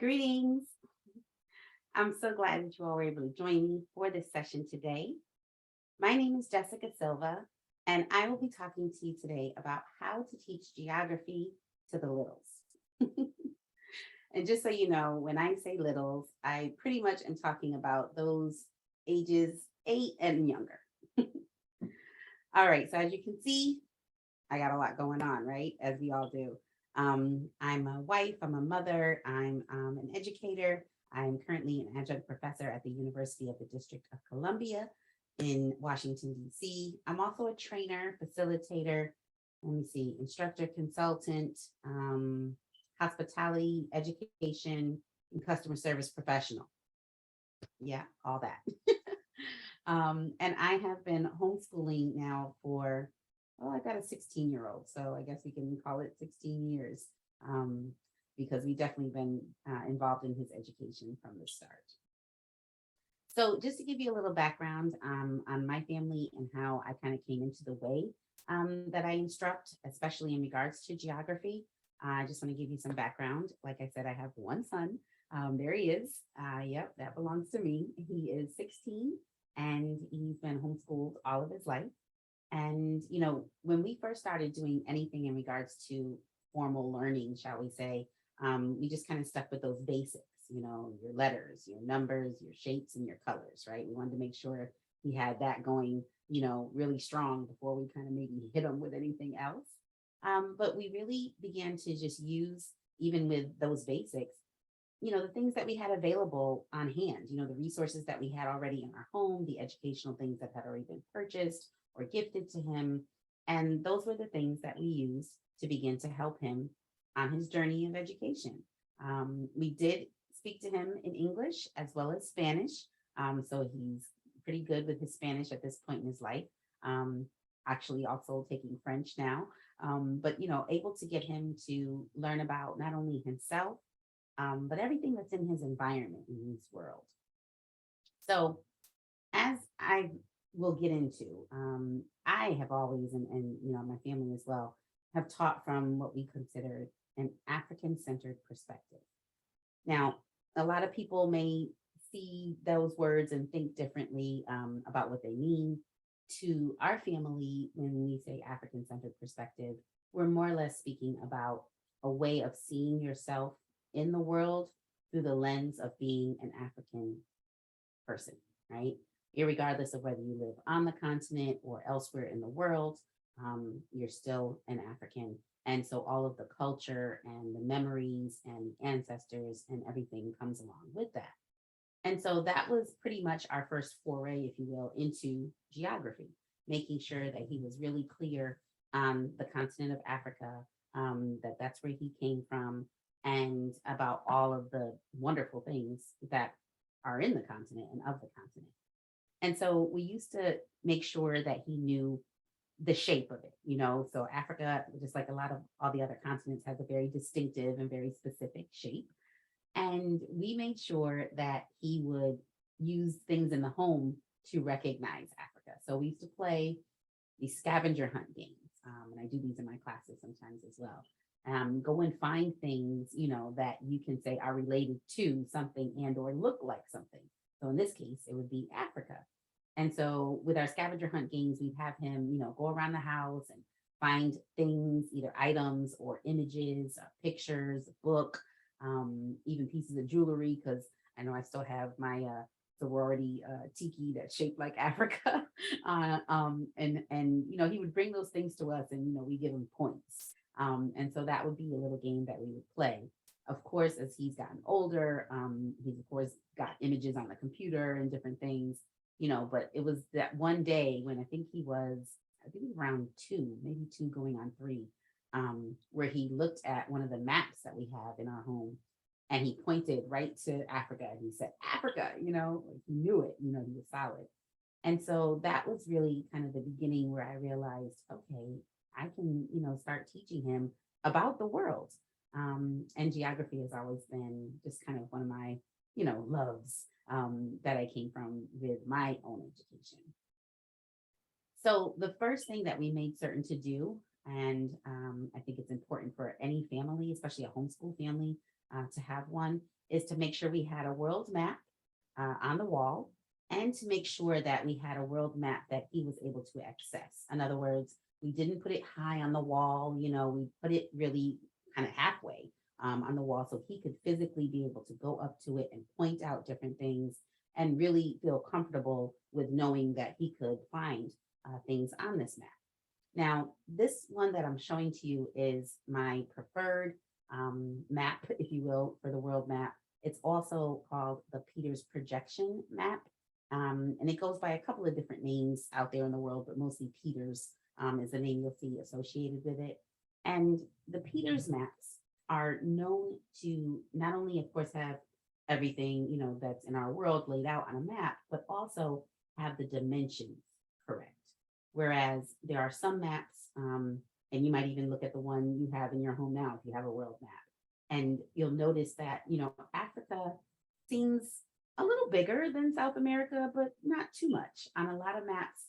Greetings. I'm so glad that you all were able to join me for this session today. My name is Jessica Silva, and I will be talking to you today about how to teach geography to the littles. And just so you know, when I say littles, I pretty much am talking about those ages 8 and younger. All right, so as you can see, I got a lot going on, right? As we all do. I'm a wife, I'm a mother, I'm an educator. I'm currently an adjunct professor at the University of the District of Columbia in Washington, D.C. I'm also a trainer, facilitator, let me see, instructor, consultant, hospitality, education, and customer service professional. Yeah, all that. And I have been homeschooling now for, well, I got a 16-year-old, so I guess we can call it 16 years, because we definitely been involved in his education from the start. So just to give you a little background on my family and how I kind of came into the way that I instruct, especially in regards to geography, I just want to give you some background. Like I said, I have one son. There he is. Yep, that belongs to me. He is 16 and he's been homeschooled all of his life. And, you know, when we first started doing anything in regards to formal learning, shall we say, we just kind of stuck with those basics, you know, your letters, your numbers, your shapes, and your colors, right? We wanted to make sure he had that going, you know, really strong before we kind of maybe hit him with anything else. But we really began to just use, even with those basics, you know, the things that we had available on hand, you know, the resources that we had already in our home, the educational things that had already been purchased or gifted to him. And those were the things that we used to begin to help him on his journey of education. We did speak to him in English as well as Spanish. So he's pretty good with his Spanish at this point in his life. Actually also taking French now, but, you know, able to get him to learn about not only himself, but everything that's in his environment in his world. So as I will get into, I have always, and you know, my family as well, have taught from what we consider an African-centered perspective. Now, a lot of people may see those words and think differently about what they mean. To our family, when we say African-centered perspective, we're more or less speaking about a way of seeing yourself in the world through the lens of being an African person, right? Irregardless of whether you live on the continent or elsewhere in the world, you're still an African. And so all of the culture and the memories and ancestors and everything comes along with that. And so that was pretty much our first foray, if you will, into geography, making sure that he was really clear on the continent of Africa, that that's where he came from, and about all of the wonderful things that are in the continent and of the continent. And so we used to make sure that he knew the shape of it, you know. So Africa, just like a lot of all the other continents, has a very distinctive and very specific shape. And we made sure that he would use things in the home to recognize Africa. So we used to play these scavenger hunt games. And I do these in my classes sometimes as well. Go and find things, you know, that you can say are related to something and or look like something. So in this case, it would be Africa. And so with our scavenger hunt games, we'd have him, you know, go around the house and find things, either items or images, or pictures, a book, even pieces of jewelry, because I know I still have my sorority tiki that's shaped like Africa. And you know, he would bring those things to us and, you know, we give him points. And so that would be a little game that we would play. Of course, as he's gotten older, he's of course got images on the computer and different things, you know, but it was that one day when I think he was around 2, maybe 2 going on 3, where he looked at one of the maps that we have in our home and he pointed right to Africa and he said, Africa, you know, like he knew it, you know, he was solid. And so that was really kind of the beginning where I realized, okay, I can, you know, start teaching him about the world. And geography has always been just kind of one of my, you know, loves that I came from with my own education. So the first thing that we made certain to do, and I think it's important for any family, especially a homeschool family, to have one, is to make sure we had a world map on the wall, and to make sure that we had a world map that he was able to access. In other words, we didn't put it high on the wall, we put it really kind of halfway on the wall so he could physically be able to go up to it and point out different things and really feel comfortable with knowing that he could find things on this map. Now, this one that I'm showing to you is my preferred map, if you will, for the world map. It's also called the Peters Projection Map. And it goes by a couple of different names out there in the world, but mostly Peters is the name you'll see associated with it. And the Peters maps are known to not only, of course, have everything, that's in our world laid out on a map, but also have the dimensions correct. Whereas there are some maps, and you might even look at the one you have in your home now if you have a world map, and you'll notice that, Africa seems a little bigger than South America, but not too much. On a lot of maps,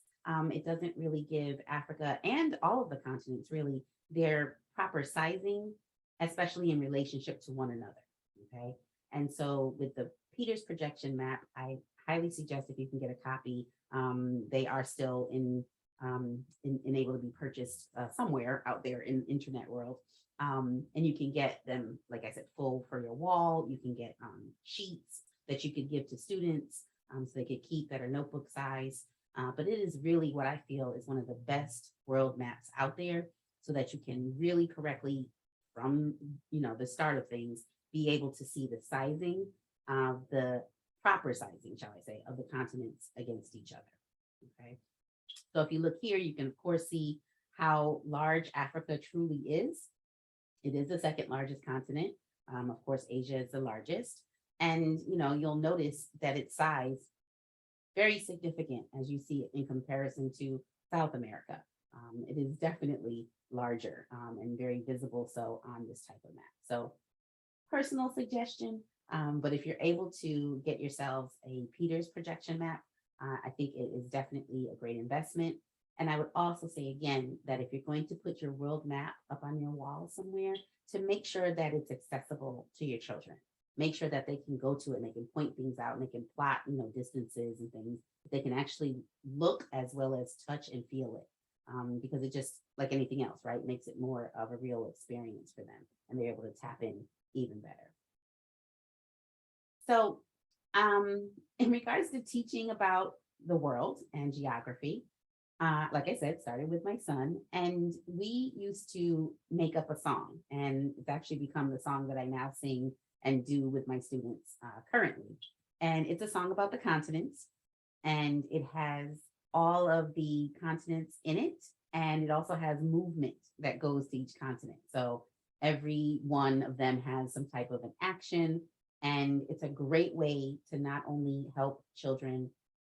it doesn't really give Africa and all of the continents really their proper sizing, especially in relationship to one another. Okay. And so with the Peters projection map, I highly suggest if you can get a copy, they are still in able to be purchased somewhere out there in the internet world. And you can get them, like I said, full for your wall. You can get sheets that you could give to students so they could keep that are notebook size. But it is really what I feel is one of the best world maps out there, so that you can really correctly, from the start of things, be able to see the sizing of the proper sizing, shall I say, of the continents against each other. Okay. So if you look here, you can of course see how large Africa truly is. It is the second largest continent. Of course, Asia is the largest. And you'll notice that its size very significant as you see it in comparison to South America. It is definitely larger and very visible so on this type of map. So personal suggestion, but if you're able to get yourselves a Peters projection map, I think it is definitely a great investment. And I would also say again, that if you're going to put your world map up on your wall somewhere, to make sure that it's accessible to your children. Make sure that they can go to it and they can point things out and they can plot, distances and things. They can actually look as well as touch and feel it. Because it just, like anything else, right, makes it more of a real experience for them, and they're able to tap in even better. So in regards to teaching about the world and geography, like I said, started with my son, and we used to make up a song, and it's actually become the song that I now sing and do with my students currently. And it's a song about the continents, and it has all of the continents in it, and it also has movement that goes to each continent. So every one of them has some type of an action, and it's a great way to not only help children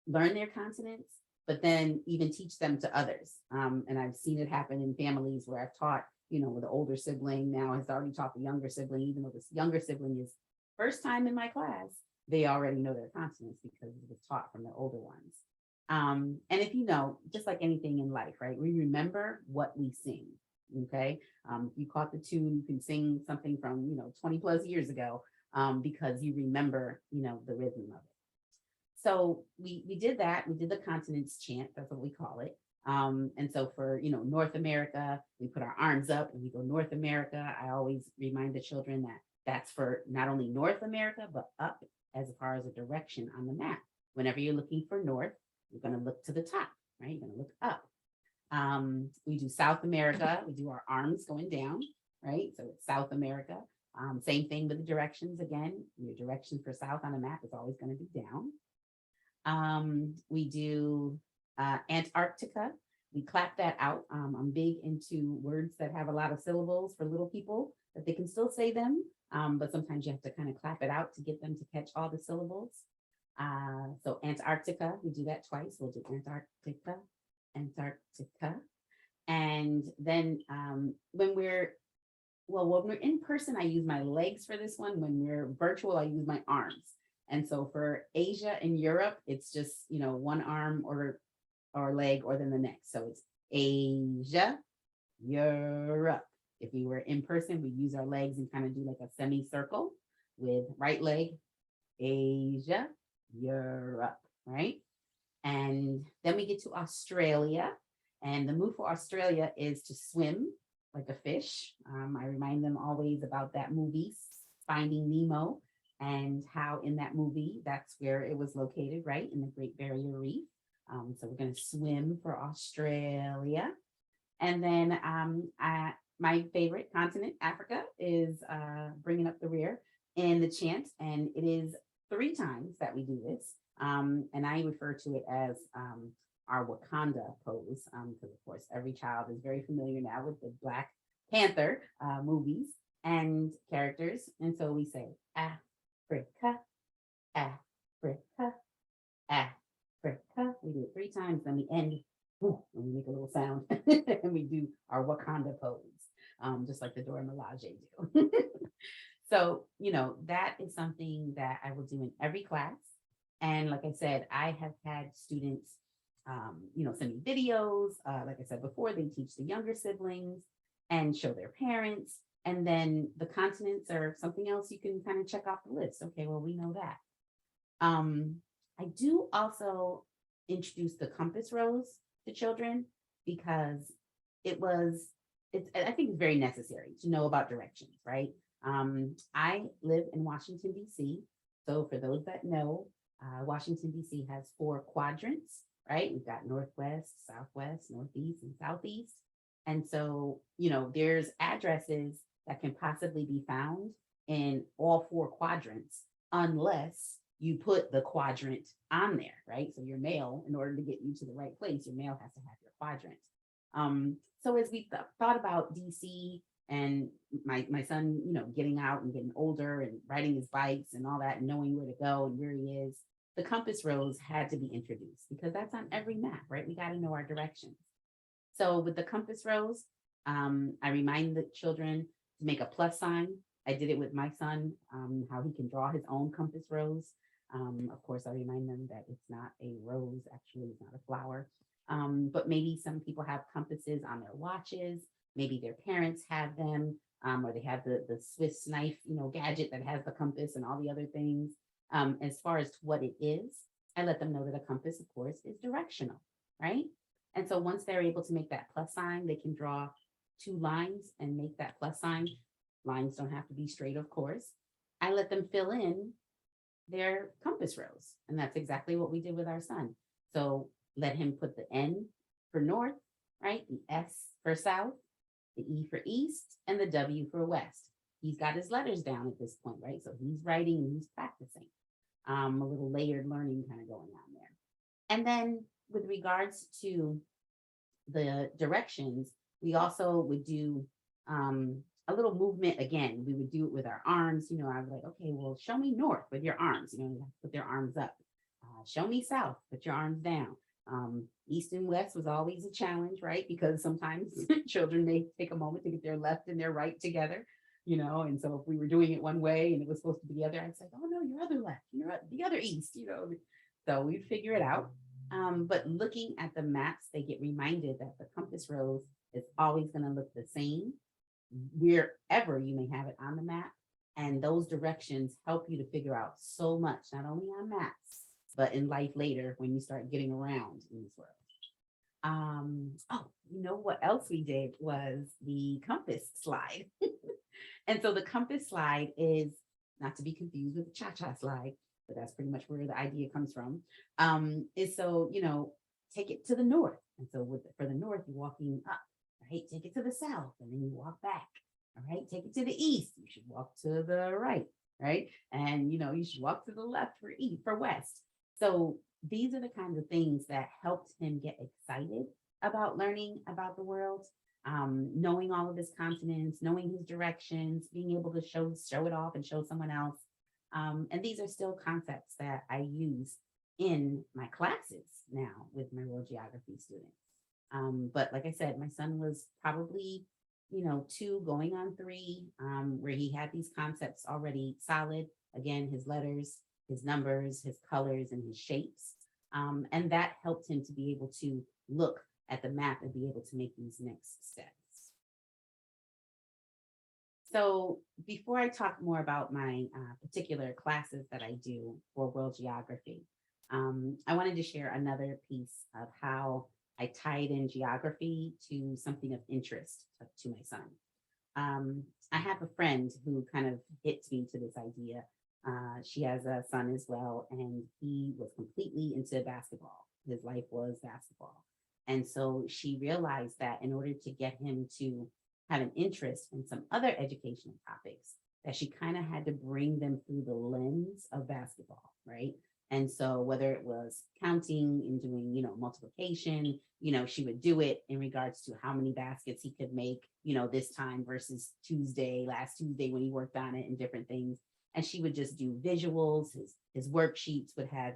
learn their continents, but then even teach them to others. And I've seen it happen in families where I've taught, with the older sibling now has already taught the younger sibling, even though this younger sibling is first time in my class, they already know their consonants because it was taught from the older ones. And if just like anything in life, right, we remember what we sing. Okay. If you caught the tune, you can sing something from, 20 plus years ago because you remember, the rhythm of it. So we did that. We did the continents chant. That's what we call it. And so for, North America, we put our arms up and we go North America. I always remind the children that that's for not only North America, but up as far as a direction on the map. Whenever you're looking for North, you're going to look to the top, right? You're going to look up. We do South America. We do our arms going down, right? So it's South America. Same thing with the directions. Again, your direction for South on a map is always going to be down. We do Antarctica. We clap that out. I'm big into words that have a lot of syllables for little people, that they can still say them, but sometimes you have to kind of clap it out to get them to catch all the syllables. So Antarctica, we do that twice. We'll do Antarctica, Antarctica. And then when we're in person, I use my legs for this one. When we're virtual, I use my arms. And so for Asia and Europe, it's just, one arm or leg or then the next. So it's Asia, Europe. If we were in person, we use our legs and kind of do like a semicircle. with right leg, Asia, Europe, right? And then we get to Australia. And the move for Australia is to swim like a fish. I remind them always about that movie, Finding Nemo, and how in that movie, that's where it was located, right? In the Great Barrier Reef. So we're going to swim for Australia. And then my favorite continent, Africa, is bringing up the rear in the chant. And it is 3 times that we do this. And I refer to it as our Wakanda pose, because of course, every child is very familiar now with the Black Panther movies and characters. And so we say, Africa, Africa, Africa. We do it 3 times, then we end, and we make a little sound, and we do our Wakanda pose, just like the Dora Milaje do. So, that is something that I will do in every class. And like I said, I have had students, send me videos. Like I said before, they teach the younger siblings and show their parents. And then the continents are something else you can kind of check off the list. Okay, well, we know that. I do also introduce the compass rose to children because I think it's very necessary to know about directions, right? I live in Washington, D.C. So for those that know, Washington, D.C. has 4 quadrants, right? We've got Northwest, Southwest, Northeast, and Southeast. And so, there's addresses that can possibly be found in all 4 quadrants, unless you put the quadrant on there, right? So your mail, in order to get you to the right place, your mail has to have your quadrant. So as we thought about DC and my son, getting out and getting older and riding his bikes and all that, and knowing where to go and where he is, the compass rose had to be introduced because that's on every map, right? We got to know our directions. So with the compass rose, I remind the children to make a plus sign. I did it with my son, how he can draw his own compass rose. Of course, I remind them that it's not a rose, actually, it's not a flower. But maybe some people have compasses on their watches. Maybe their parents have them, or they have the Swiss knife, gadget that has the compass and all the other things. As far as what it is, I let them know that a compass, of course, is directional, right? And so once they're able to make that plus sign, they can draw 2 lines and make that plus sign. Lines don't have to be straight, of course. I let them fill in their compass rose. And that's exactly what we did with our son. So let him put the N for north, right? The S for south, the E for east, and the W for west. He's got his letters down at this point, right? So he's writing and he's practicing. A little layered learning kind of going on there. And then with regards to the directions, we also would do a little movement again. We would do it with our arms. I was like, okay, well, show me north with your arms. You have to put their arms up. Show me south, put your arms down. East and west was always a challenge, right? Because sometimes children may take a moment to get their left and their right together, and so if we were doing it one way and it was supposed to be the other, I'd say, oh no, your other left, the other east, so we'd figure it out. But looking at the maps, they get reminded that the compass rose is always going to look the same wherever you may have it on the map. And those directions help you to figure out so much, not only on maps, but in life later when you start getting around in this world. What else we did was the compass slide. And so the compass slide is not to be confused with the cha-cha slide, but that's pretty much where the idea comes from. Is so, take it to the north. And so for the north, you're walking up, right? Take it to the south, and then you walk back. All right, take it to the east. You should walk to the right, right? And you should walk to the left for west. So these are the kinds of things that helped him get excited about learning about the world, knowing all of his continents, knowing his directions, being able to show it off and show someone else. And these are still concepts that I use in my classes now with my world geography students. But like I said, my son was probably, 2 going on 3, where he had these concepts already solid. Again, his letters, his numbers, his colors, and his shapes. And that helped him to be able to look at the map and be able to make these next steps. So before I talk more about my particular classes that I do for world geography, I wanted to share another piece of how I tied in geography to something of interest to my son. I have a friend who kind of hits me to this idea. She has a son as well, and he was completely into basketball. His life was basketball. And so she realized that in order to get him to have an interest in some other educational topics, that she kind of had to bring them through the lens of basketball, right? And so whether it was counting and doing, multiplication, she would do it in regards to how many baskets he could make, this time versus last Tuesday when he worked on it and different things. And she would just do visuals. His worksheets would have,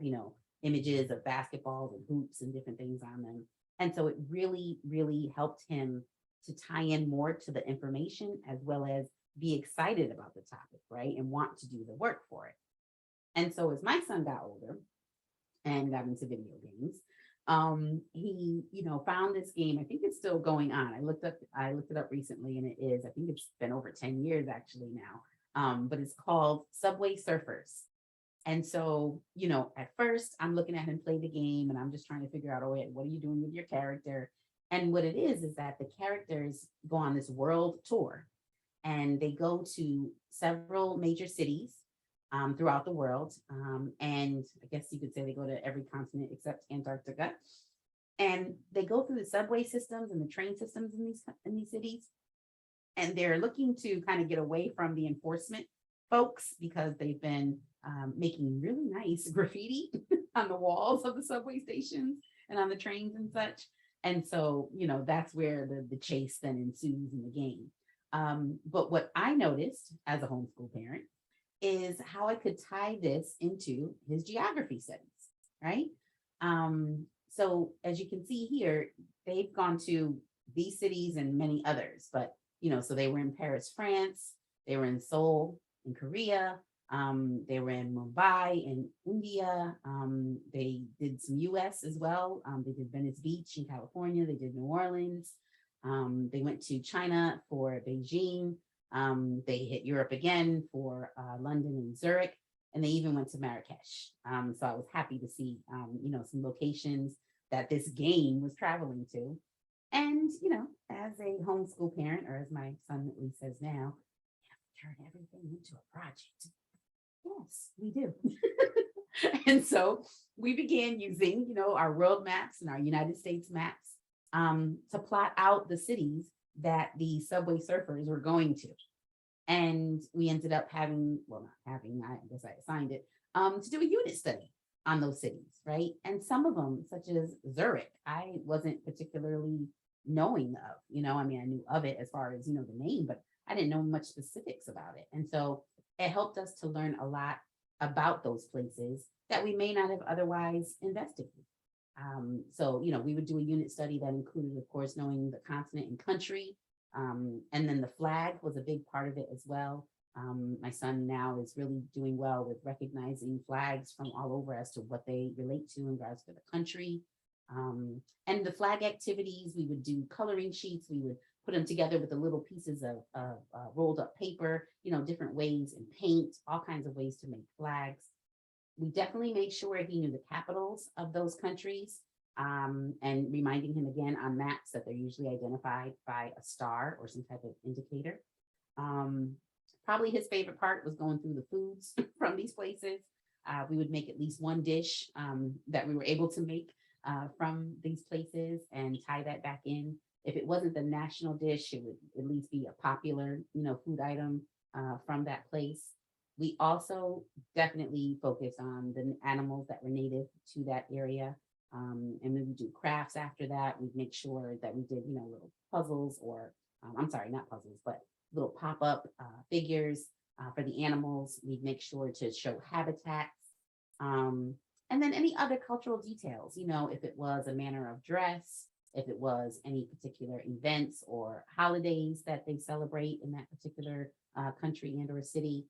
images of basketballs and hoops and different things on them. And so it really, really helped him to tie in more to the information as well as be excited about the topic, right? And want to do the work for it. And so as my son got older and got into video games, he, found this game. I think it's still going on. I looked it up recently, and it is, I think it's been over 10 years actually now. But it's called Subway Surfers. And so, at first I'm looking at him play the game and I'm just trying to figure out, what are you doing with your character? And what it is that the characters go on this world tour and they go to several major cities throughout the world. And I guess you could say they go to every continent except Antarctica. And they go through the subway systems and the train systems in these cities. And they're looking to kind of get away from the enforcement folks because they've been making really nice graffiti on the walls of the subway stations and on the trains and such. And so, that's where the chase then ensues in the game. But what I noticed as a homeschool parent is how I could tie this into his geography studies, right? So as you can see here, they've gone to these cities and many others, but, so they were in Paris, France, they were in Seoul, in Korea, they were in Mumbai in India. They did some US as well. They did Venice Beach in California. They did New Orleans. They went to China for Beijing. They hit Europe again for London and Zurich, and they even went to Marrakesh. So I was happy to see, some locations that this game was traveling to. And, as a homeschool parent, or as my son at least says now, turn everything into a project. Yes, we do. And so we began using, our world maps and our United States maps to plot out the cities that the subway surfers were going to. And we ended up having, I guess I assigned it, to do a unit study on those cities, right? And some of them, such as Zurich, I wasn't particularly knowing of, I knew of it as far as, the name, but I didn't know much specifics about it. And so it helped us to learn a lot about those places that we may not have otherwise investigated. So, we would do a unit study that included, of course, knowing the continent and country. And then the flag was a big part of it as well. My son now is really doing well with recognizing flags from all over as to what they relate to in regards to the country. And the flag activities, we would do coloring sheets. We would put them together with the little pieces of rolled up paper, different ways, and paint, all kinds of ways to make flags. We definitely made sure he knew the capitals of those countries, and reminding him again on maps that they're usually identified by a star or some type of indicator. Probably his favorite part was going through the foods from these places. We would make at least one dish that we were able to make from these places and tie that back in. If it wasn't the national dish, it would at least be a popular, food item from that place. We also definitely focused on the animals that were native to that area. And we would do crafts after that. We'd make sure that we did, little puzzles or, I'm sorry, not puzzles, but little pop-up figures for the animals. We'd make sure to show habitats. And then any other cultural details, if it was a manner of dress, if it was any particular events or holidays that they celebrate in that particular country and or city.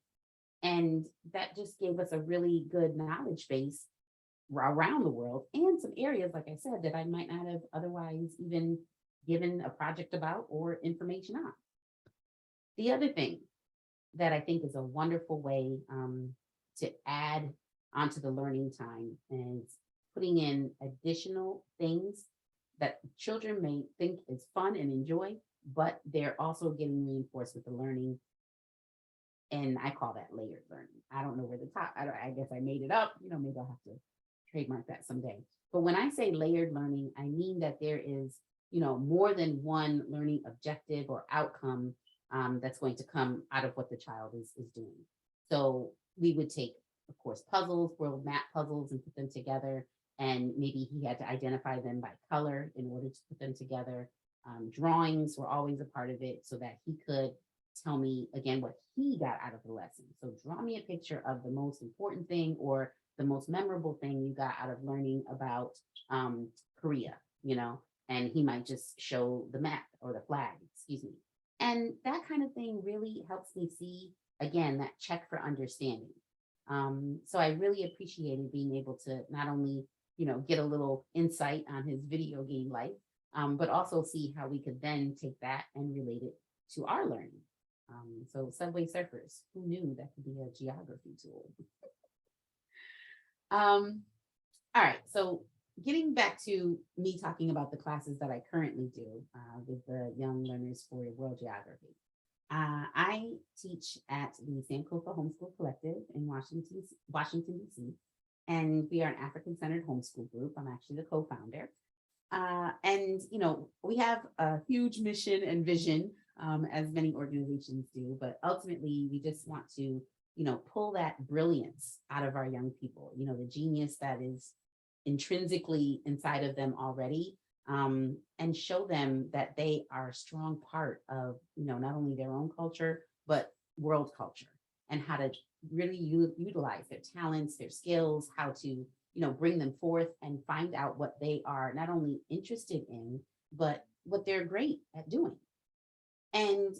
And that just gave us a really good knowledge base around the world and some areas, like I said, that I might not have otherwise even given a project about or information on. The other thing that I think is a wonderful way to add onto the learning time, and putting in additional things that children may think is fun and enjoy, but they're also getting reinforced with the learning. And I call that layered learning. I don't know where the top, I guess I made it up. Maybe I'll have to trademark that someday. But when I say layered learning, I mean that there is, more than one learning objective or outcome that's going to come out of what the child is doing. So we would take, of course, puzzles, world map puzzles, and put them together. And maybe he had to identify them by color in order to put them together. Drawings were always a part of it so that he could tell me again what he got out of the lesson. So draw me a picture of the most important thing or the most memorable thing you got out of learning about Korea, and he might just show the map or the flag, excuse me. And that kind of thing really helps me see, again, that check for understanding. So I really appreciated being able to not only, get a little insight on his video game life, but also see how we could then take that and relate it to our learning. So Subway Surfers, who knew that could be a geography tool? All right, so getting back to me talking about the classes that I currently do with the young learners for World Geography. I teach at the Sankofa Homeschool Collective in Washington, D.C., and we are an African-centered homeschool group. I'm actually the co-founder. And, we have a huge mission and vision, as many organizations do, but ultimately we just want to, pull that brilliance out of our young people, the genius that is intrinsically inside of them already, and show them that they are a strong part of, not only their own culture, but world culture, and how to really utilize their talents, their skills, how to, bring them forth and find out what they are not only interested in, but what they're great at doing. And,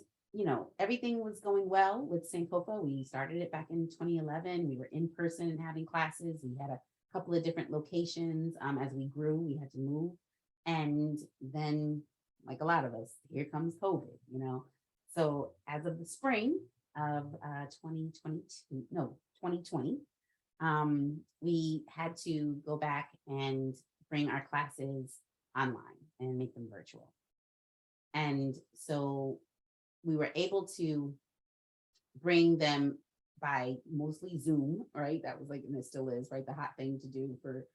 everything was going well with Sankofa. We started it back in 2011. We were in person and having classes. We had a couple of different locations. As we grew, we had to move. And then, like a lot of us, here comes COVID, So as of the spring of 2020, we had to go back and bring our classes online and make them virtual. And so we were able to bring them by mostly Zoom, right? That was like, and it still is, right? The hot thing to do for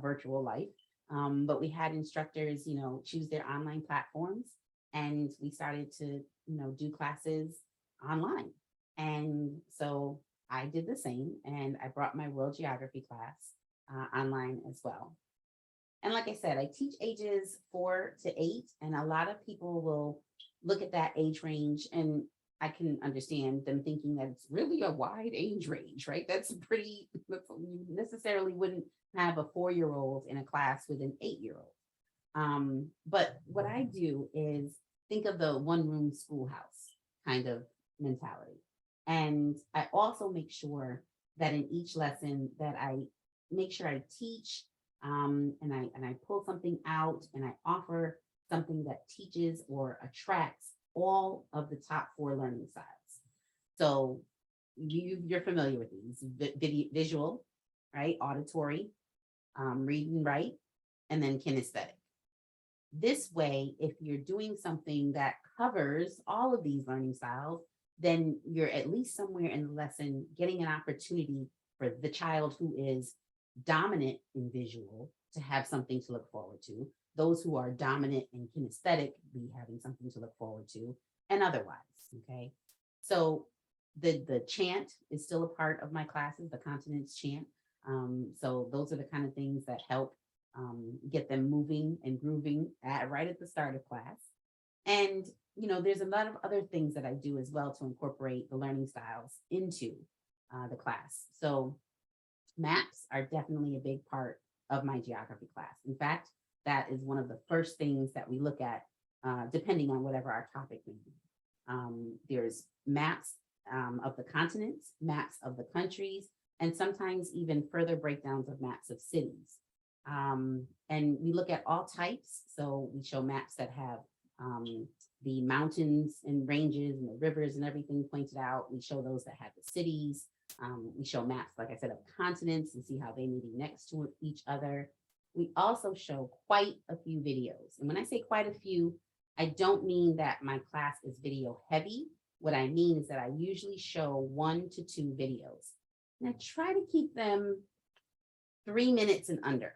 virtual life. But we had instructors, choose their online platforms, and we started to, do classes online. And so I did the same, and I brought my World Geography class online as well. And like I said, I teach ages 4 to 8, and a lot of people will look at that age range, and I can understand them thinking that it's really a wide age range, right? You necessarily wouldn't have a 4-year-old in a class with an 8-year-old. But what I do is think of the one-room schoolhouse kind of mentality. And I also make sure that in each lesson that I make sure I teach and I pull something out and I offer something that teaches or attracts all of the top 4 learning styles. So you're familiar with these: visual, right? Auditory, read and write, and then kinesthetic. This way, if you're doing something that covers all of these learning styles, then you're at least somewhere in the lesson getting an opportunity for the child who is dominant in visual to have something to look forward to, those who are dominant in kinesthetic be having something to look forward to, and otherwise, okay? So the chant is still a part of my classes, the continence chant. So those are the kind of things that help get them moving and grooving right at the start of class. And, there's a lot of other things that I do as well to incorporate the learning styles into the class. So maps are definitely a big part of my geography class. In fact, that is one of the first things that we look at, depending on whatever our topic may be. There's maps of the continents, maps of the countries, and sometimes even further breakdowns of maps of cities. And we look at all types. So we show maps that have The mountains and ranges and the rivers and everything pointed out. We show those that have the cities. We show maps, like I said, of continents and see how they may be next to each other. We also show quite a few videos. And when I say quite a few, I don't mean that my class is video heavy. What I mean is that I usually show 1 to 2 videos. And I try to keep them 3 minutes and under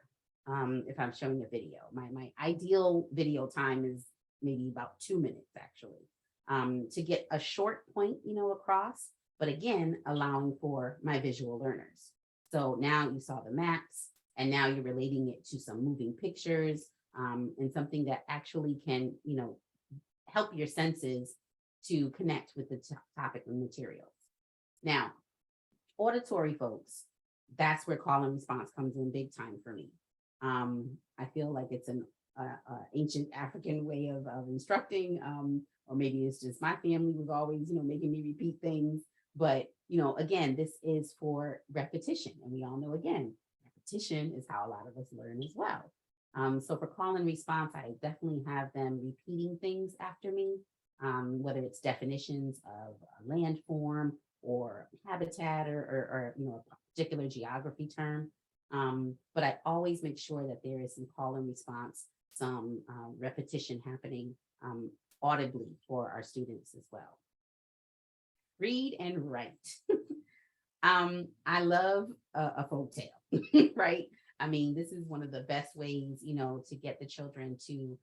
if I'm showing a video. My ideal video time is maybe about 2 minutes actually, to get a short point, across, but again, allowing for my visual learners. So now you saw the maps and now you're relating it to some moving pictures, and something that actually can, help your senses to connect with the topic and materials. Now, auditory folks, that's where call and response comes in big time for me. I feel like it's an ancient African way of instructing, or maybe it's just my family was always, making me repeat things. But, again, this is for repetition. And we all know, again, repetition is how a lot of us learn as well. So for call and response, I definitely have them repeating things after me, whether it's definitions of a landform or habitat or a particular geography term. But I always make sure that there is some call and response, some repetition happening audibly for our students as well. Read and write. I love a folk tale, right? I mean, this is one of the best ways, to get the children to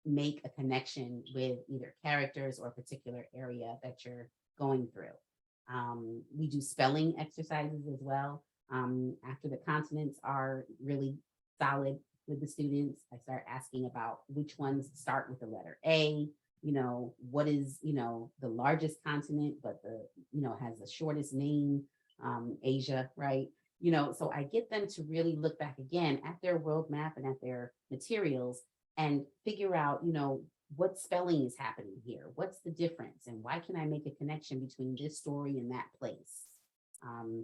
make a connection with either characters or a particular area that you're going through. We do spelling exercises as well. After the consonants are really solid with the students, I start asking about which ones start with the letter A, what is, the largest continent, but has the shortest name, Asia, right? So I get them to really look back again at their world map and at their materials and figure out, what spelling is happening here? What's the difference? And why can I make a connection between this story and that place?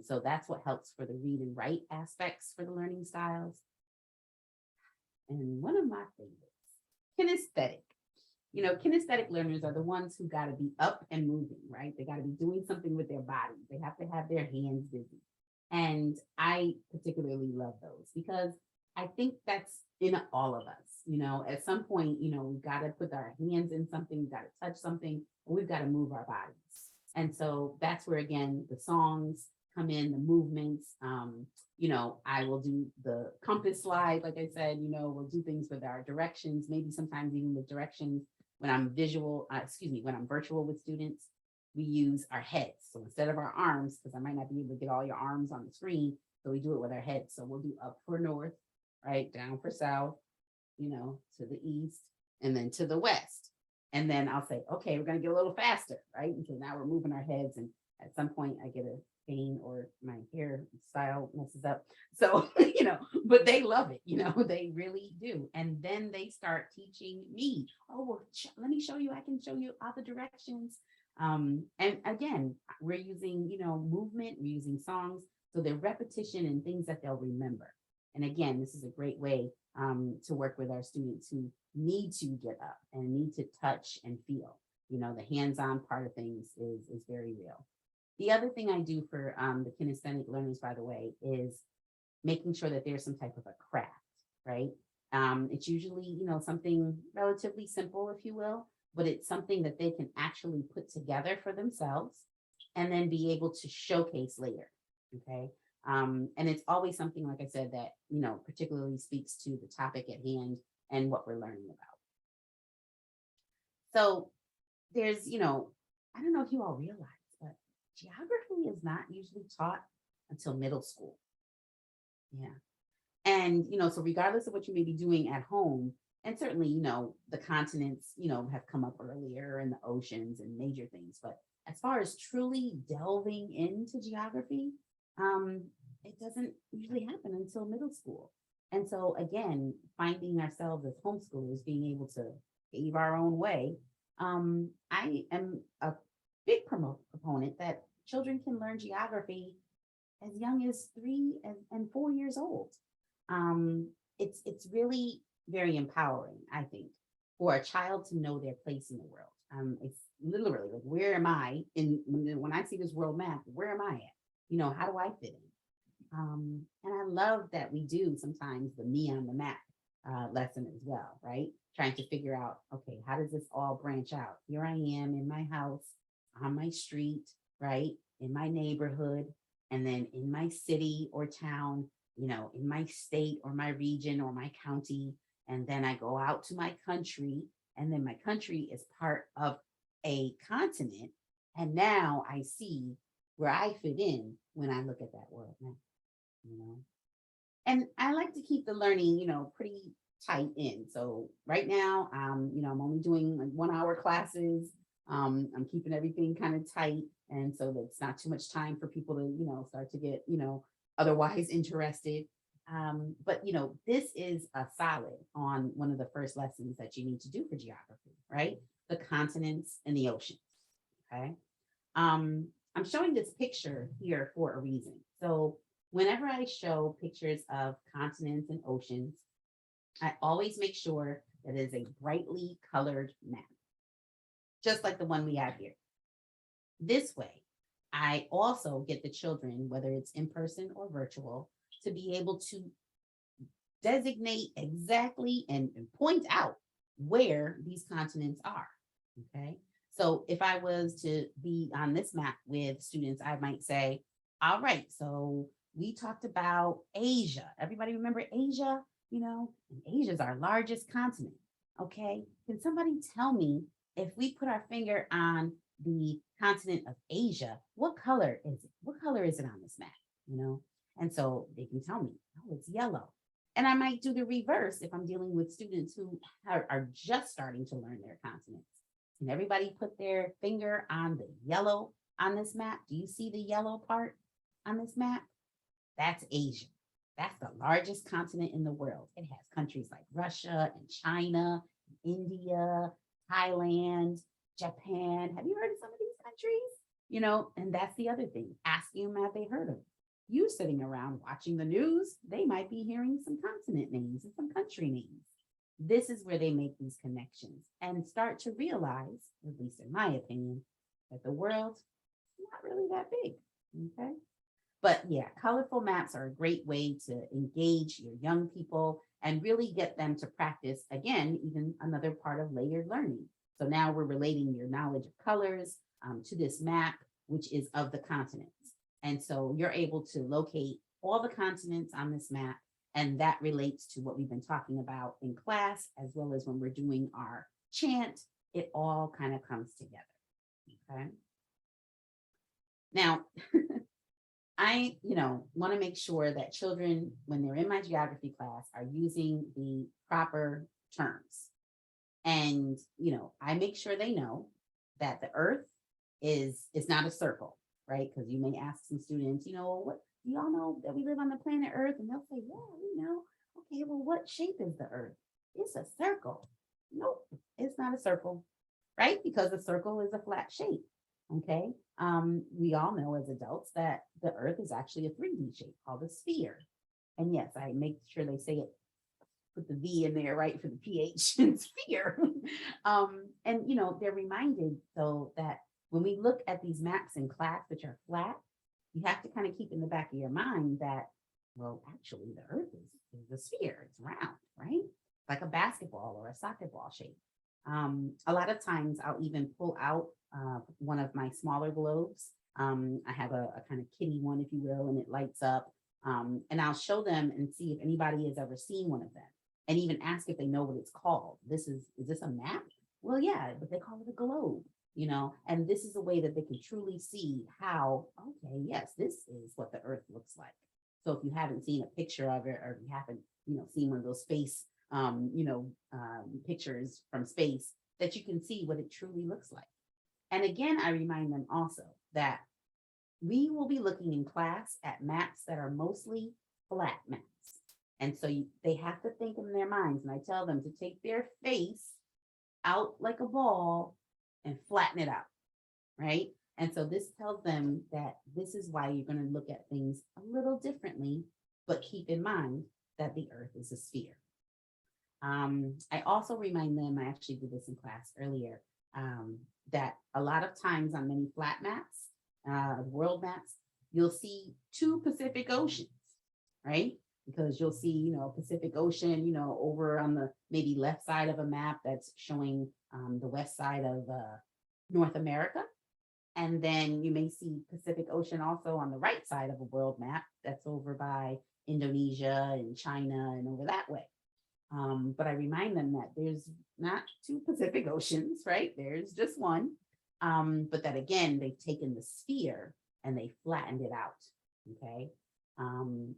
So that's what helps for the read and write aspects for the learning styles. And one of my favorites, kinesthetic. Kinesthetic learners are the ones who got to be up and moving, right? They got to be doing something with their bodies. They have to have their hands busy. And I particularly love those because I think that's in all of us. At some point, we've got to put our hands in something, we've got to touch something, and we've got to move our bodies. And so that's where, again, the songs come in, the movements. I will do the compass slide, like I said, we'll do things with our directions, maybe sometimes even with directions when I'm when I'm virtual with students, we use our heads. So instead of our arms, because I might not be able to get all your arms on the screen, so we do it with our heads. So we'll do up for north, right, down for south, to the east, and then to the west. And then I'll say, okay, we're going to get a little faster, right? And so now we're moving our heads. And at some point I get a pain or my hair style messes up. So, but they love it, they really do. And then they start teaching me, oh, well, let me show you, I can show you other directions. And again, we're using, movement, we're using songs. So they're repetition and things that they'll remember. And again, this is a great way to work with our students who need to get up and need to touch and feel. The hands-on part of things is very real. The other thing I do for the kinesthetic learners, by the way, is making sure that there's some type of a craft, right? It's usually, something relatively simple, if you will, but it's something that they can actually put together for themselves and then be able to showcase later, okay? And it's always something, like I said, that, particularly speaks to the topic at hand and what we're learning about. So there's, I don't know if you all realize, but geography is not usually taught until middle school. Yeah. And, so regardless of what you may be doing at home, and certainly, the continents, have come up earlier and the oceans and major things. But as far as truly delving into geography, it doesn't usually happen until middle school. And so again, finding ourselves as homeschoolers, being able to pave our own way, I am a big proponent that children can learn geography as young as 3 and 4 years old. It's really very empowering, I think. for a child to know their place in the world. It's literally like, where am I when I see this world map, where am I at? How do I fit in? And I love that we do sometimes the me on the map lesson as well, right? Trying to figure out, okay, how does this all branch out? Here I am in my house, on my street, right? In my neighborhood, and then in my city or town, in my state or my region or my county. And then I go out to my country, and then my country is part of a continent. And now I see where I fit in when I look at that world map, you know. And I like to keep the learning, pretty tight in. So right now, I'm only doing like 1 hour classes. I'm keeping everything kind of tight. And so that's not too much time for people to, start to get, otherwise interested. But this is a solid on one of the first lessons that you need to do for geography, right? The continents and the oceans. Okay. I'm showing this picture here for a reason. So whenever I show pictures of continents and oceans, I always make sure that it is a brightly colored map, just like the one we have here. This way, I also get the children, whether it's in person or virtual, to be able to designate exactly and point out where these continents are. Okay. So if I was to be on this map with students, I might say, all right, so we talked about Asia. Everybody remember Asia? And Asia is our largest continent. Okay. Can somebody tell me, if we put our finger on the continent of Asia, what color is it? What color is it on this map? And so they can tell me, oh, it's yellow. And I might do the reverse if I'm dealing with students who are just starting to learn their continents. Can everybody put their finger on the yellow on this map? Do you see the yellow part on this map? That's Asia. That's the largest continent in the world. It has countries like Russia and China, India, Thailand, Japan. Have you heard of some of these countries? And that's the other thing. Asking them, have they heard of it? You sitting around watching the news, they might be hearing some continent names and some country names. This is where they make these connections and start to realize, at least in my opinion, that the world's not really that big. Okay. But yeah, colorful maps are a great way to engage your young people and really get them to practice, again, even another part of layered learning. So now we're relating your knowledge of colors to this map, which is of the continents. And so you're able to locate all the continents on this map. And that relates to what we've been talking about in class, as well as when we're doing our chant. It all kind of comes together. Okay. Now, I, want to make sure that children, when they're in my geography class, are using the proper terms. And, I make sure they know that the earth is not a circle, right? Because you may ask some students, what do y'all know that we live on the planet Earth? And they'll say, yeah, we know. Okay, well, what shape is the earth? It's a circle. Nope, it's not a circle, right? Because a circle is a flat shape. Okay. We all know as adults that the earth is actually a 3D shape called a sphere. And yes, I make sure they say it, put the V in there, right, for the PH and sphere. And they're reminded though that when we look at these maps in class, which are flat, you have to kind of keep in the back of your mind that, well, actually the earth is a sphere, it's round, right? Like a basketball or a soccer ball shape. A lot of times I'll even pull out one of my smaller globes. I have a kind of kitty one, if you will, and it lights up. And I'll show them and see if anybody has ever seen one of them, and even ask if they know what it's called. Is this a map? Well, yeah, but they call it a globe, and this is a way that they can truly see how, okay, yes, this is what the earth looks like. So if you haven't seen a picture of it, or you haven't, seen one of those space, pictures from space, that you can see what it truly looks like. And again, I remind them also that we will be looking in class at maps that are mostly flat maps. And so they have to think in their minds, and I tell them to take their face out like a ball and flatten it out, right? And so this tells them that this is why you're going to look at things a little differently, but keep in mind that the earth is a sphere. I also remind them, I actually did this in class earlier, that a lot of times on many flat maps, world maps, you'll see two Pacific Oceans, right? Because you'll see, Pacific Ocean, over on the maybe left side of a map that's showing the west side of North America. And then you may see Pacific Ocean also on the right side of a world map that's over by Indonesia and China and over that way. But I remind them that there's not two Pacific Oceans, right? There's just one. But that again, they've taken the sphere and they flattened it out. Okay.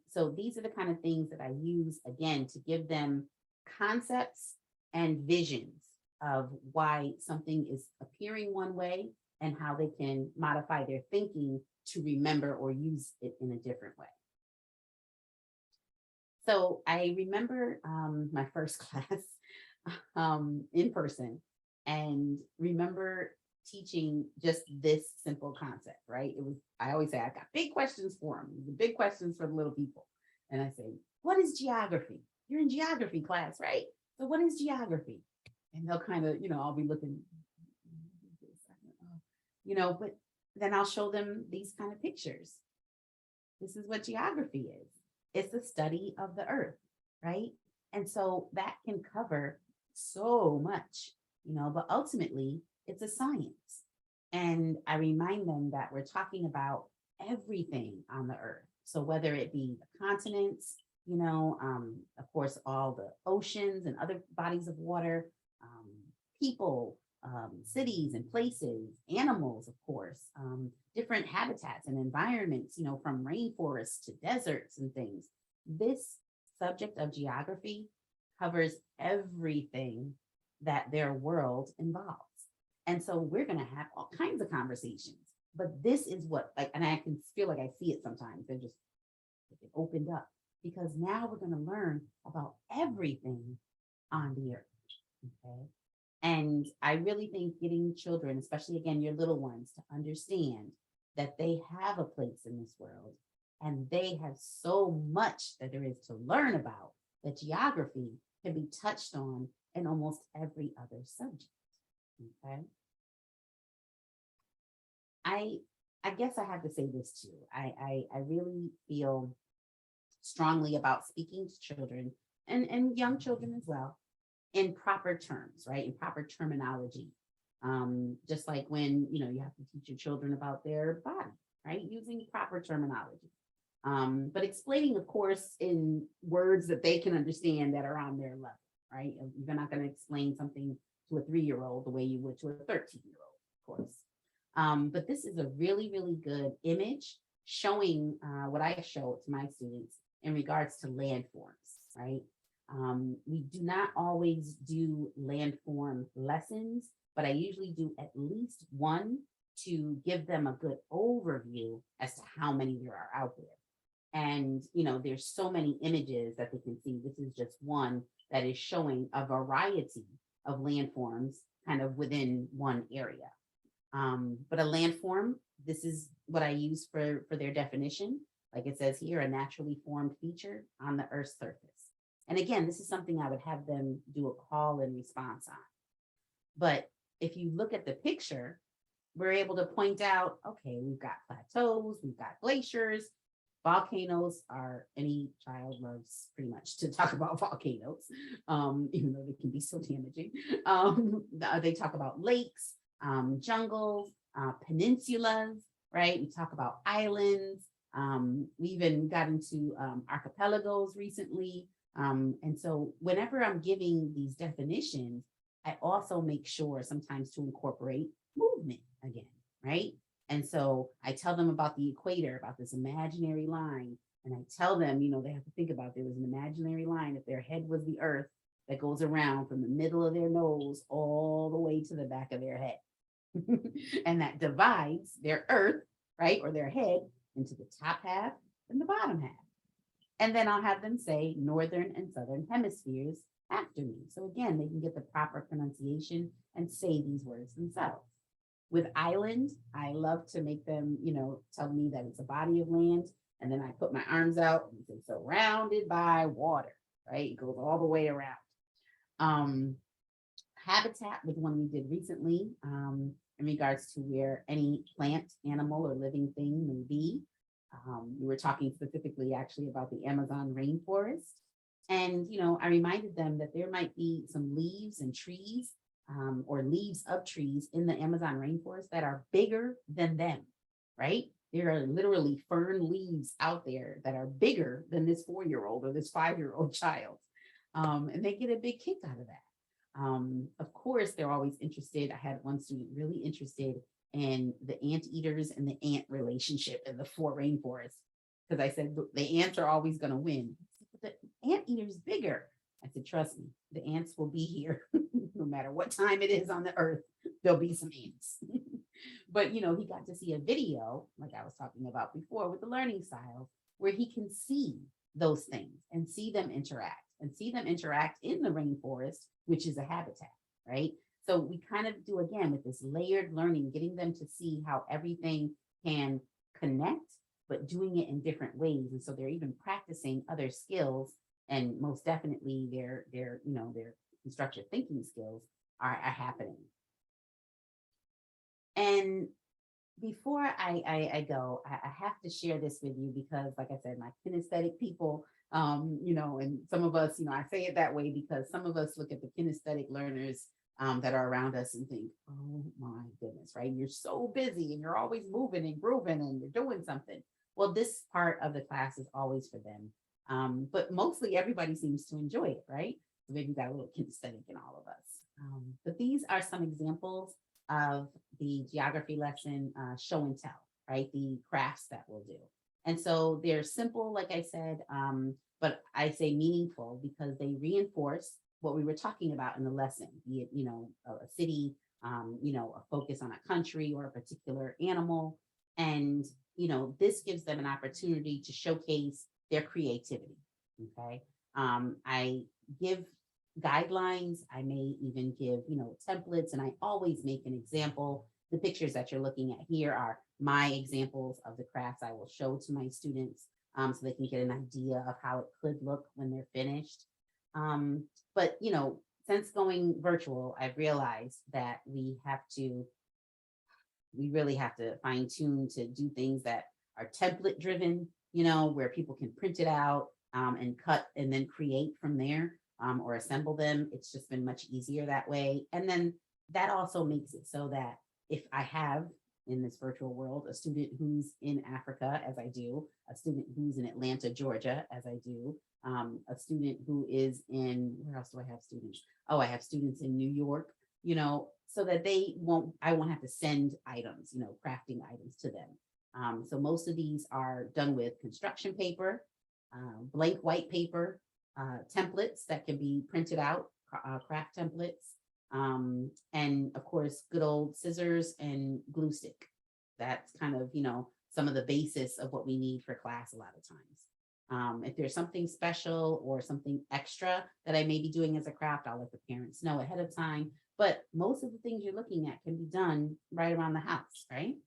So these are the kind of things that I use again to give them concepts and visions of why something is appearing one way and how they can modify their thinking to remember or use it in a different way. So I remember my first class in person and remember teaching just this simple concept, right? I always say, I've got big questions for them, the big questions for the little people. And I say, what is geography? You're in geography class, right? So what is geography? And they'll kind of, I'll be looking, but then I'll show them these kind of pictures. This is what geography is. It's the study of the earth, right? And so that can cover so much, but ultimately it's a science. And I remind them that we're talking about everything on the earth. So whether it be the continents, of course, all the oceans and other bodies of water, people, cities and places, animals, of course, different habitats and environments, from rainforests to deserts and things. This subject of geography covers everything that their world involves. And so we're going to have all kinds of conversations, but this is what, and I can feel like I see it sometimes. They're just opened up because now we're going to learn about everything on the earth. Okay. And I really think getting children, especially again, your little ones, to understand that they have a place in this world and they have so much that there is to learn about, that geography can be touched on in almost every other subject. Okay. I guess I have to say this too. I really feel strongly about speaking to children and young children as well in proper terms, right? In proper terminology. Just like when, you have to teach your children about their body, right? Using proper terminology. But explaining, of course, in words that they can understand that are on their level, right? You're not going to explain something to a 3-year-old the way you would to a 13-year-old, of course. But this is a really, really good image showing what I show to my students in regards to landforms, right? We do not always do landform lessons, but I usually do at least one to give them a good overview as to how many there are out there. And, there's so many images that they can see. This is just one that is showing a variety of landforms kind of within one area. But a landform, this is what I use for their definition. Like it says here, a naturally formed feature on the Earth's surface. And again, this is something I would have them do a call and response on. But if you look at the picture, we're able to point out, okay, we've got plateaus, we've got glaciers, volcanoes any child loves pretty much to talk about volcanoes, even though they can be so damaging. They talk about lakes, jungles, peninsulas, right? We talk about islands. We even got into archipelagos recently. And so whenever I'm giving these definitions, I also make sure sometimes to incorporate movement again, right? And so I tell them about the equator, about this imaginary line. And I tell them, they have to think about there was an imaginary line. If their head was the earth that goes around from the middle of their nose all the way to the back of their head. And that divides their earth, right, or their head into the top half and the bottom half. And then I'll have them say northern and southern hemispheres after me. So again, they can get the proper pronunciation and say these words themselves. With island, I love to make them, tell me that it's a body of land. And then I put my arms out and say, surrounded by water, right? It goes all the way around. Habitat was one we did recently, in regards to where any plant, animal, or living thing may be. We were talking specifically actually about the Amazon rainforest. And, I reminded them that there might be some leaves and trees, or leaves of trees in the Amazon rainforest that are bigger than them, right? There are literally fern leaves out there that are bigger than this 4-year-old or this 5-year-old child. And they get a big kick out of that. Of course, they're always interested. I had one student really interested in the anteaters and the ant relationship in the rainforest, because I said the ants are always going to win. But the anteater's bigger. I said, trust me, the ants will be here no matter what time it is on the earth. There'll be some ants. But he got to see a video, like I was talking about before, with the learning style, where he can see those things and see them interact in the rainforest, which is a habitat, right? So we kind of do, again, with this layered learning, getting them to see how everything can connect, but doing it in different ways. And so they're even practicing other skills, and most definitely their constructive thinking skills are happening. And before I go, I have to share this with you because, like I said, my kinesthetic people, and some of us, I say it that way because some of us look at the kinesthetic learners that are around us and think, oh my goodness, right? You're so busy and you're always moving and grooving and you're doing something. Well, this part of the class is always for them. But mostly everybody seems to enjoy it, right? So maybe got a little kinesthetic in all of us. But these are some examples of the geography lesson show and tell, right? The crafts that we'll do. And so they're simple, like I said, but I say meaningful because they reinforce what we were talking about in the lesson, be it, a city, a focus on a country or a particular animal. And, this gives them an opportunity to showcase their creativity, okay? I give guidelines. I may even give, templates, and I always make an example. The pictures that you're looking at here are my examples of the crafts I will show to my students, so they can get an idea of how it could look when they're finished. But, since going virtual, I've realized that we really have to fine tune to do things that are template driven, where people can print it out and cut and then create from there. Or assemble them. It's just been much easier that way. And then that also makes it so that if I have in this virtual world a student who's in Africa, as I do, a student who's in Atlanta, Georgia, as I do, a student who is where else do I have students? Oh, I have students in New York, so that I won't have to send items, crafting items to them. So most of these are done with construction paper, blank white paper, templates that can be printed out, craft templates, and of course, good old scissors and glue stick. That's kind of, some of the basis of what we need for class a lot of times. If there's something special or something extra that I may be doing as a craft, I'll let the parents know ahead of time. But most of the things you're looking at can be done right around the house, right?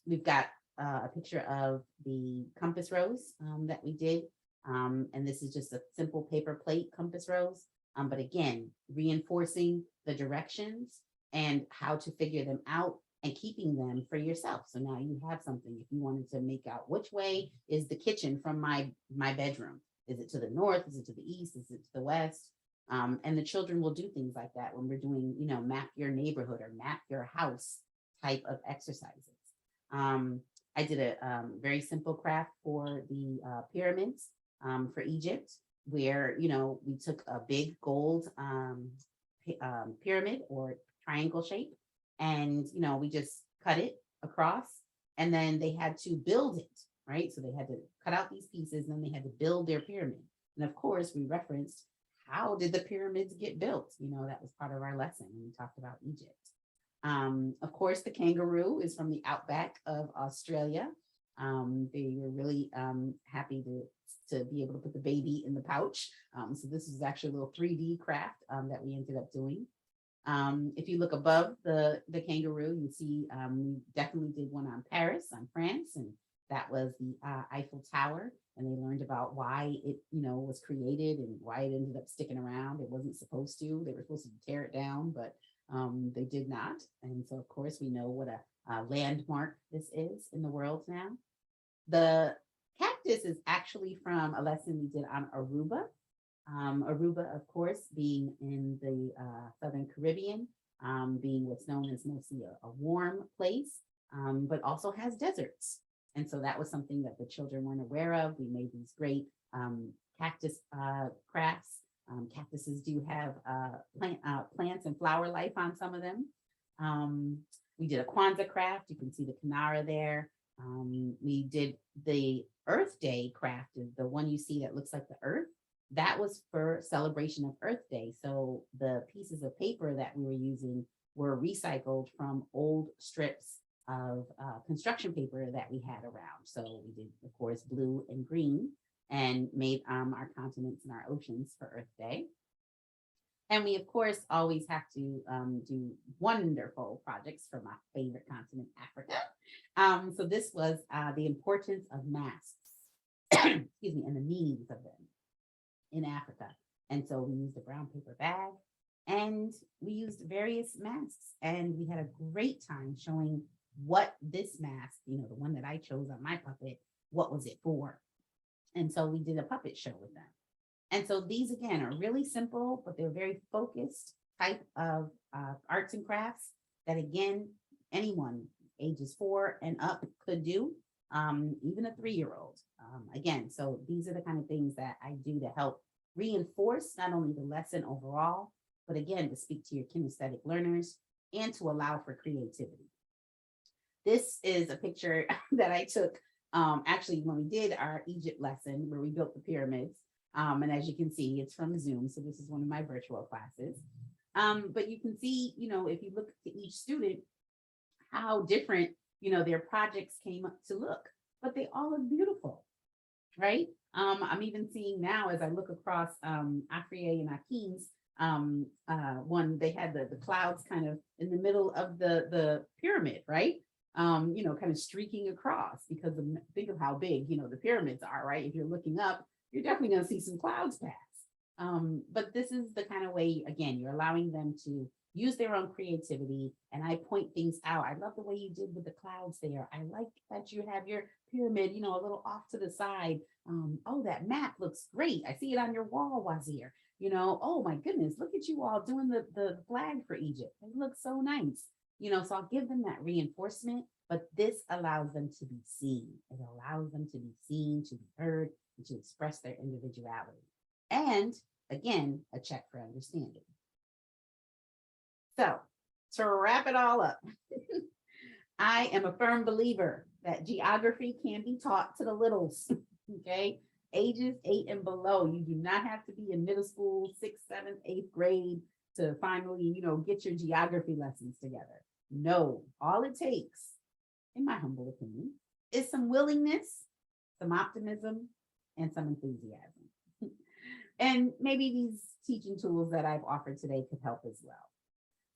We've got a picture of the compass rose that we did. And this is just a simple paper plate compass rose. But again, reinforcing the directions and how to figure them out and keeping them for yourself. So now you have something. If you wanted to make out which way is the kitchen from my bedroom, is it to the north? Is it to the east? Is it to the west? And the children will do things like that when we're doing, map your neighborhood or map your house type of exercises. I did a very simple craft for the pyramids. For Egypt, where, we took a big gold pyramid or triangle shape, and, we just cut it across, and then they had to build it, right? So they had to cut out these pieces, and then they had to build their pyramid. And of course, we referenced how did the pyramids get built? That was part of our lesson when we talked about Egypt. Of course, the kangaroo is from the outback of Australia. They were really happy to be able to put the baby in the pouch. So this is actually a little 3D craft that we ended up doing. If you look above the kangaroo, you see we definitely did one on Paris, on France, and that was the Eiffel Tower. and they learned about why it, was created and why it ended up sticking around. It wasn't supposed to. They were supposed to tear it down, but they did not. And so, of course, we know what a landmark this is in the world now. The cactus is actually from a lesson we did on Aruba. Aruba, of course, being in the Southern Caribbean, being what's known as mostly a warm place, but also has deserts. And so that was something that the children weren't aware of. We made these great cactus crafts. Cactuses do have plants and flower life on some of them. We did a Kwanzaa craft. You can see the Kinara there. We did the Earth Day craft, the one you see that looks like the earth. That was for celebration of Earth Day. So the pieces of paper that we were using were recycled from old strips of construction paper that we had around. So we did, of course, blue and green, and made our continents and our oceans for Earth Day. And we, of course, always have to do wonderful projects for my favorite continent, Africa. So this was the importance of masks, excuse me, and the meanings of them in Africa. And so we used a brown paper bag, and we used various masks, and we had a great time showing what this mask, the one that I chose on my puppet, what was it for? And so we did a puppet show with them. And so these, again, are really simple, but they're very focused type of arts and crafts that, again, anyone ages 4 and up could do, even a 3-year-old. Again, so these are the kind of things that I do to help reinforce not only the lesson overall, but again, to speak to your kinesthetic learners and to allow for creativity. This is a picture that I took actually when we did our Egypt lesson where we built the pyramids. And as you can see, it's from Zoom. So this is one of my virtual classes. But you can see, if you look to each student, how different, their projects came up to look, but they all look beautiful, right? I'm even seeing now as I look across Afriye and Akim's one, they had the clouds kind of in the middle of the pyramid, right? Kind of streaking across because think of how big, the pyramids are, right? If you're looking up, you're definitely going to see some clouds pass. But this is the kind of way, again, you're allowing them to use their own creativity. And I point things out. I love the way you did with the clouds there. I like that you have your pyramid, a little off to the side. Oh, that map looks great. I see it on your wall, Wazir. Oh my goodness, look at you all doing the flag for Egypt. It looks so nice. So I'll give them that reinforcement, but this allows them to be seen. It allows them to be seen, to be heard, and to express their individuality. And again, a check for understanding. So to wrap it all up, I am a firm believer that geography can be taught to the littles, okay? Ages 8 and below. You do not have to be in middle school, 6th, 7th, 8th grade to finally, get your geography lessons together. No, all it takes, in my humble opinion, is some willingness, some optimism, and some enthusiasm. And maybe these teaching tools that I've offered today could help as well.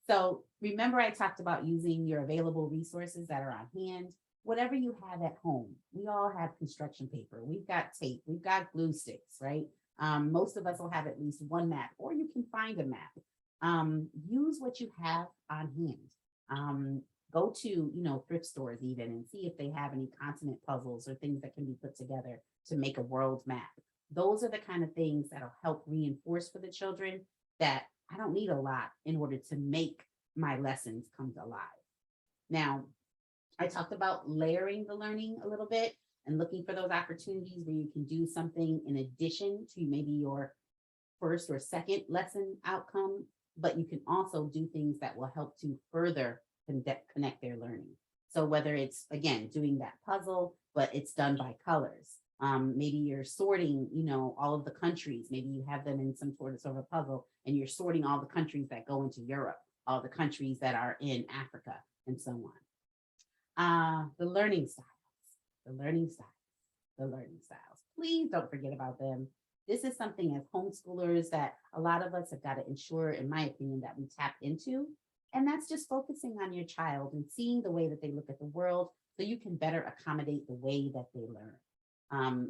So remember, I talked about using your available resources that are on hand, whatever you have at home. We all have construction paper. We've got tape. We've got glue sticks, right? Most of us will have at least one map, or you can find a map. Use what you have on hand. Go to, thrift stores even and see if they have any continent puzzles or things that can be put together to make a world map. Those are the kind of things that'll help reinforce for the children that I don't need a lot in order to make my lessons come to life. Now, I talked about layering the learning a little bit and looking for those opportunities where you can do something in addition to maybe your first or second lesson outcome, but you can also do things that will help to further connect their learning. So whether it's, again, doing that puzzle, but it's done by colors. Maybe you're sorting, all of the countries. Maybe you have them in some sort of a puzzle and you're sorting all the countries that go into Europe, all the countries that are in Africa, and so on. The learning styles. Please don't forget about them. This is something as homeschoolers that a lot of us have got to ensure, in my opinion, that we tap into. And that's just focusing on your child and seeing the way that they look at the world so you can better accommodate the way that they learn.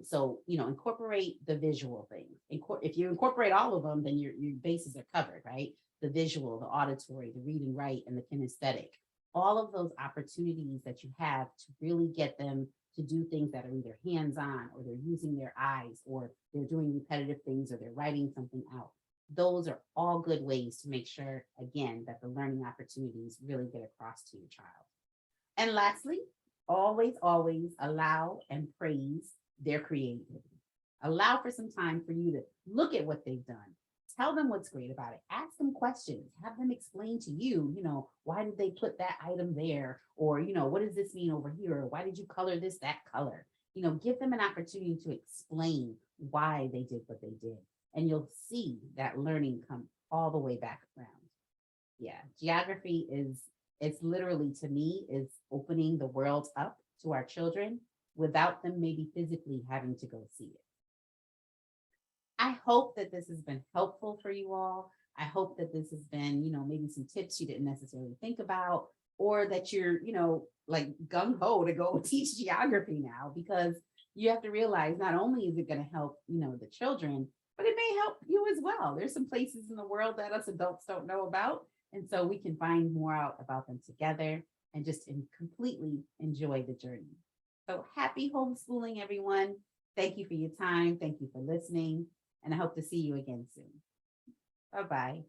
So, incorporate the visual things. If you incorporate all of them, then your bases are covered, right? The visual, the auditory, the read and write, and the kinesthetic. All of those opportunities that you have to really get them to do things that are either hands-on, or they're using their eyes, or they're doing repetitive things, or they're writing something out. Those are all good ways to make sure, again, that the learning opportunities really get across to your child. And lastly, always, always allow and praise their creativity. Allow for some time for you to look at what they've done. Tell them what's great about it. Ask them questions. Have them explain to you, why did they put that item there? Or, what does this mean over here? Or why did you color this, that color? Give them an opportunity to explain why they did what they did. And you'll see that learning come all the way back around. Yeah, geography it's literally, to me, is opening the world up to our children without them maybe physically having to go see it. I hope that this has been helpful for you all. I hope that this has been, maybe some tips you didn't necessarily think about, or that you're, like gung ho to go teach geography now, because you have to realize not only is it going to help, the children, but it may help you as well. There's some places in the world that us adults don't know about. And so we can find more out about them together and just completely enjoy the journey. So happy homeschooling, everyone. Thank you for your time. Thank you for listening. And I hope to see you again soon. Bye-bye.